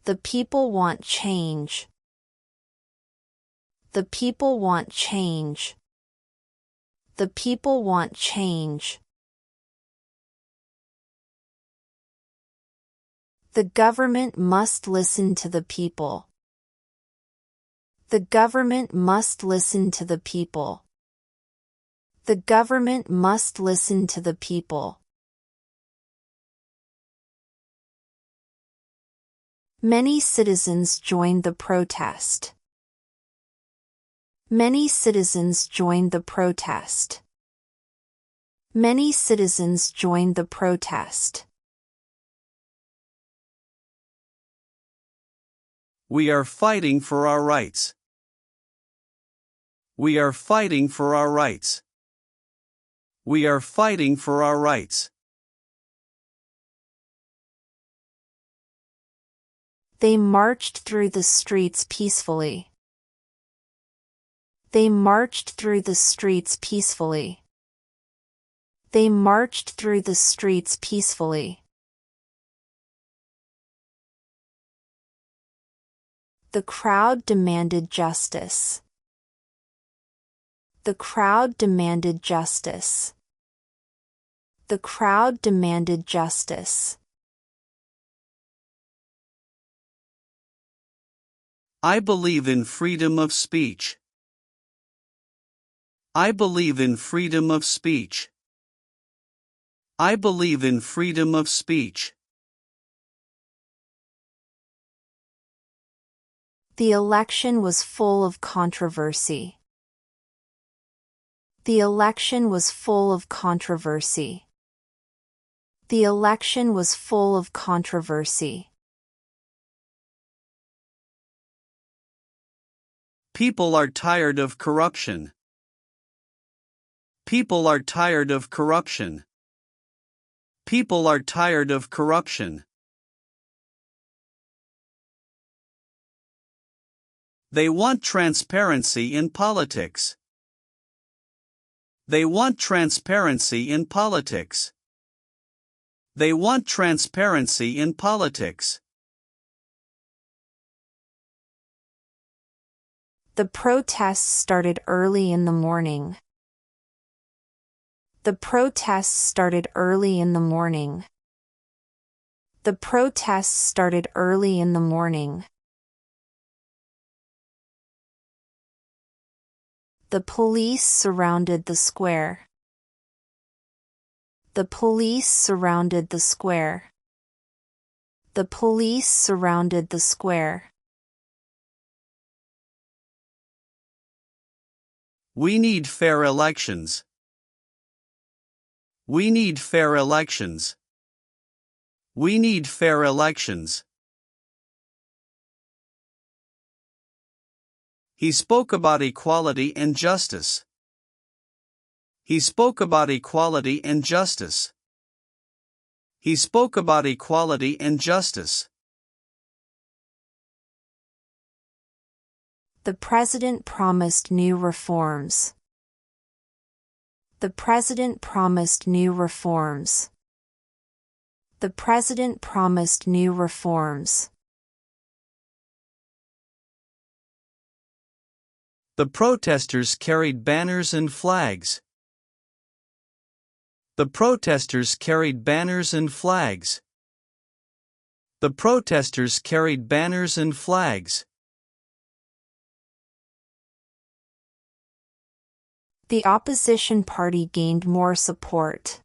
The people want change. The people want change. The people want change. The government must listen to the people. The government must listen to the people. The government must listen to the people. Many citizens joined the protest. Many citizens joined the protest. Many citizens joined the protest. We are fighting for our rights. We are fighting for our rights. We are fighting for our rights. They marched through the streets peacefully. They marched through the streets peacefully. They marched through the streets peacefully. The crowd demanded justice. The crowd demanded justice. The crowd demanded justice. I believe in freedom of speech. I believe in freedom of speech. I believe in freedom of speech. The election was full of controversy. The election was full of controversy. The election was full of controversy. People are tired of corruption. People are tired of corruption. People are tired of corruption. They want transparency in politics. They want transparency in politics. They want transparency in politics. The protests started early in the morning. The protests started early in the morning. The protests started early in the morning. The police surrounded the square. The police surrounded the square. The police surrounded the square. We need fair elections. We need fair elections. We need fair elections. He spoke about equality and justice. He spoke about equality and justice. He spoke about equality and justice. The president promised new reforms. The president promised new reforms. The president promised new reforms. The protesters carried banners and flags. The protesters carried banners and flags. The protesters carried banners and flags. The opposition party gained more support.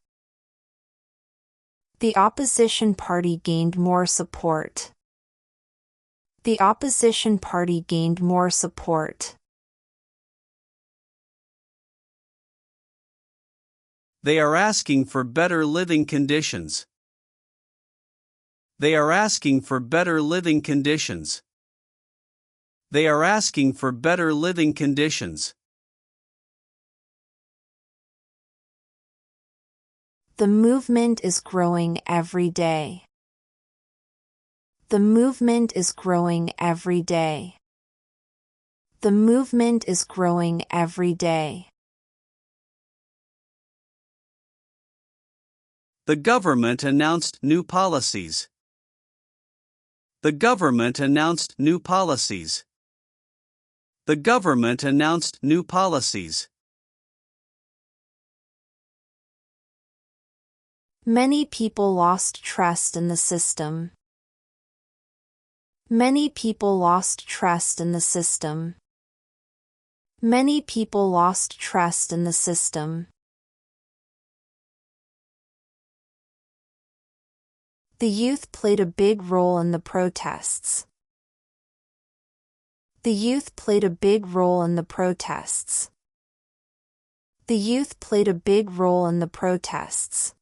The opposition party gained more support. The opposition party gained more support. They are asking for better living conditions. They are asking for better living conditions. They are asking for better living conditions. The movement is growing every day. The movement is growing every day. The movement is growing every day. The government announced new policies. The government announced new policies. The government announced new policies. Many people lost trust in the system. Many people lost trust in the system. Many people lost trust in the system. The youth played a big role in the protests. The youth played a big role in the protests. The youth played a big role in the protests.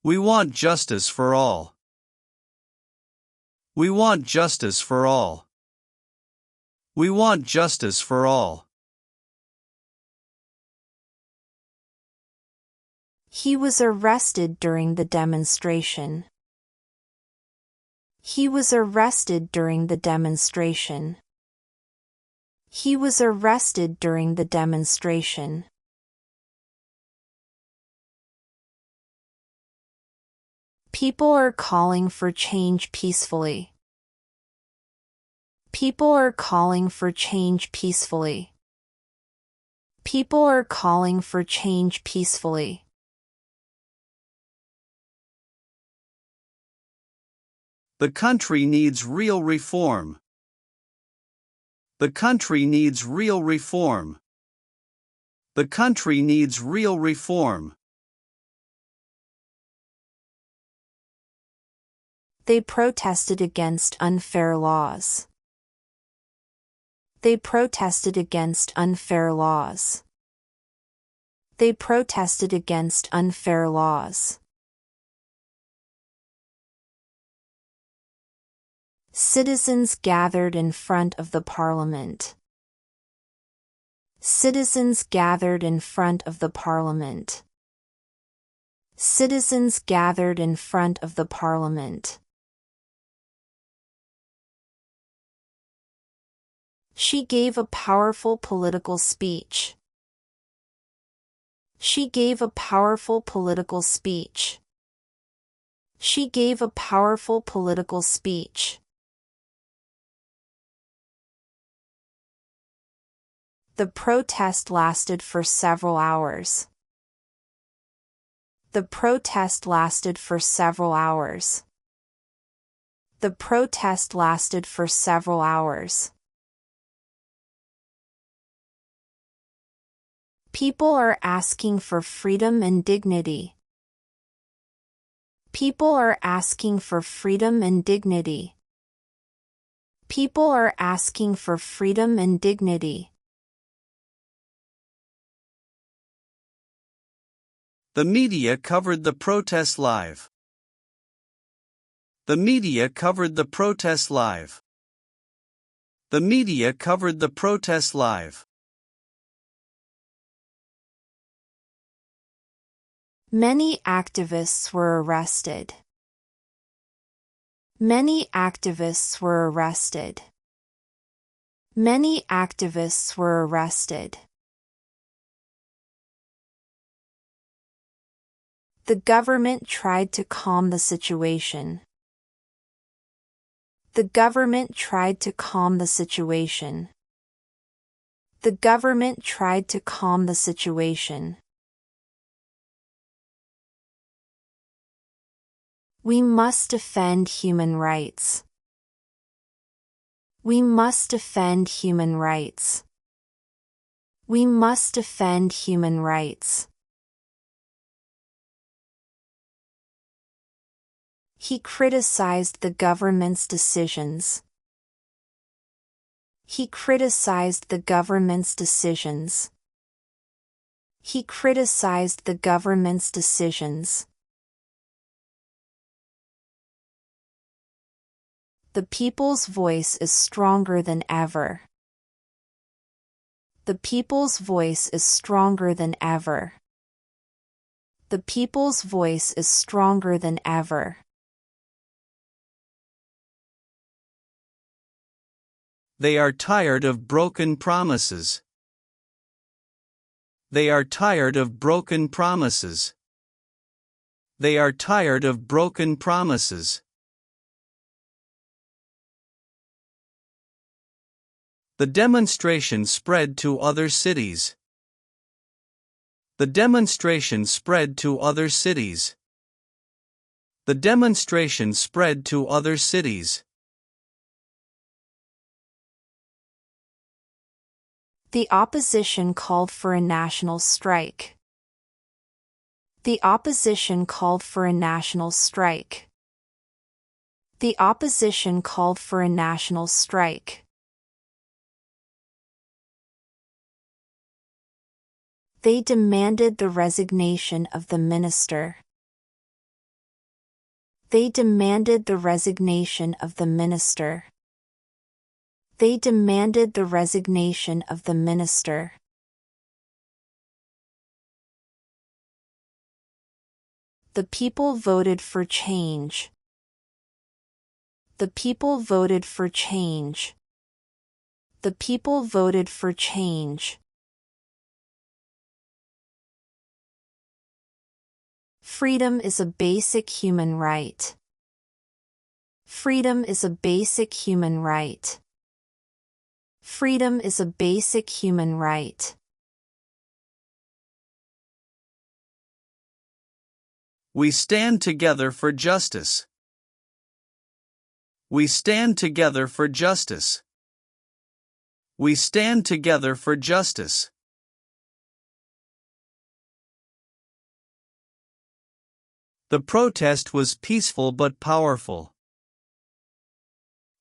We want justice for all. We want justice for all. We want justice for all. He was arrested during the demonstration. He was arrested during the demonstration. He was arrested during the demonstration. People are calling for change peacefully. People are calling for change peacefully. People are calling for change peacefully. The country needs real reform. The country needs real reform. The country needs real reform. They protested against unfair laws. They protested against unfair laws. They protested against unfair laws. Citizens gathered in front of the parliament. Citizens gathered in front of the parliament. Citizens gathered in front of the parliament. She gave a powerful political speech. She gave a powerful political speech. She gave a powerful political speech. The protest lasted for several hours. The protest lasted for several hours. The protest lasted for several hours. People are asking for freedom and dignity. People are asking for freedom and dignity. People are asking for freedom and dignity. The media covered the protests live. The media covered the protests live. The media covered the protests live. Many activists were arrested. Many activists were arrested. Many activists were arrested. The government tried to calm the situation. The government tried to calm the situation. The government tried to calm the situation. We must defend human rights. We must defend human rights. We must defend human rights. He criticized the government's decisions. He criticized the government's decisions. He criticized the government's decisions. The people's voice is stronger than ever. The people's voice is stronger than ever. The people's voice is stronger than ever. They are tired of broken promises. They are tired of broken promises. They are tired of broken promises. The demonstration spread to other cities. The demonstration spread to other cities. The demonstration spread to other cities. The opposition called for a national strike. The opposition called for a national strike. The opposition called for a national strike. They demanded the resignation of the minister. They demanded the resignation of the minister. They demanded the resignation of the minister. The people voted for change. The people voted for change. The people voted for change. Freedom is a basic human right. Freedom is a basic human right. Freedom is a basic human right. We stand together for justice. We stand together for justice. We stand together for justice. The protest was peaceful but powerful.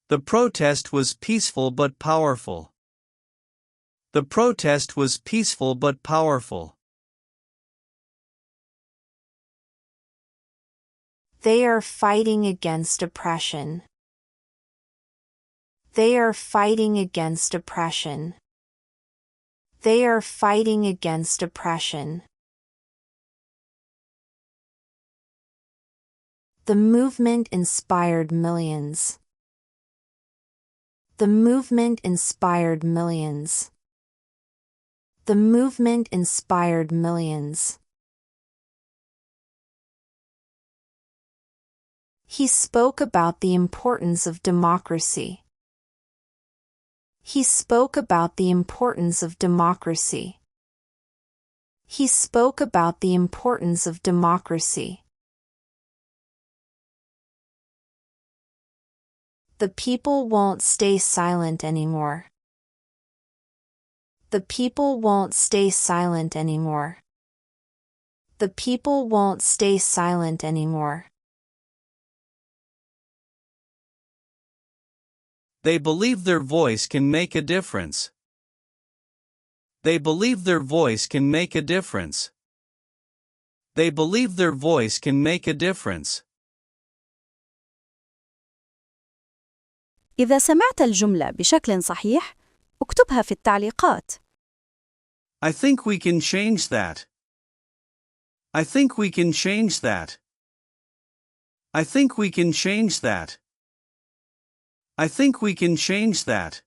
The protest was peaceful but powerful. The protest was peaceful but powerful. They are fighting against oppression. They are fighting against oppression. They are fighting against oppression. The movement inspired millions. The movement inspired millions. The movement inspired millions. He spoke about the importance of democracy. He spoke about the importance of democracy. He spoke about the importance of democracy. The people won't stay silent anymore. The people won't stay silent anymore. The people won't stay silent anymore. They believe their voice can make a difference. They believe their voice can make a difference. They believe their voice can make a difference. إذا سمعت الجملة بشكل صحيح، اكتبها في التعليقات. I think we can change that. I think we can change that. I think we can change that. I think we can change that.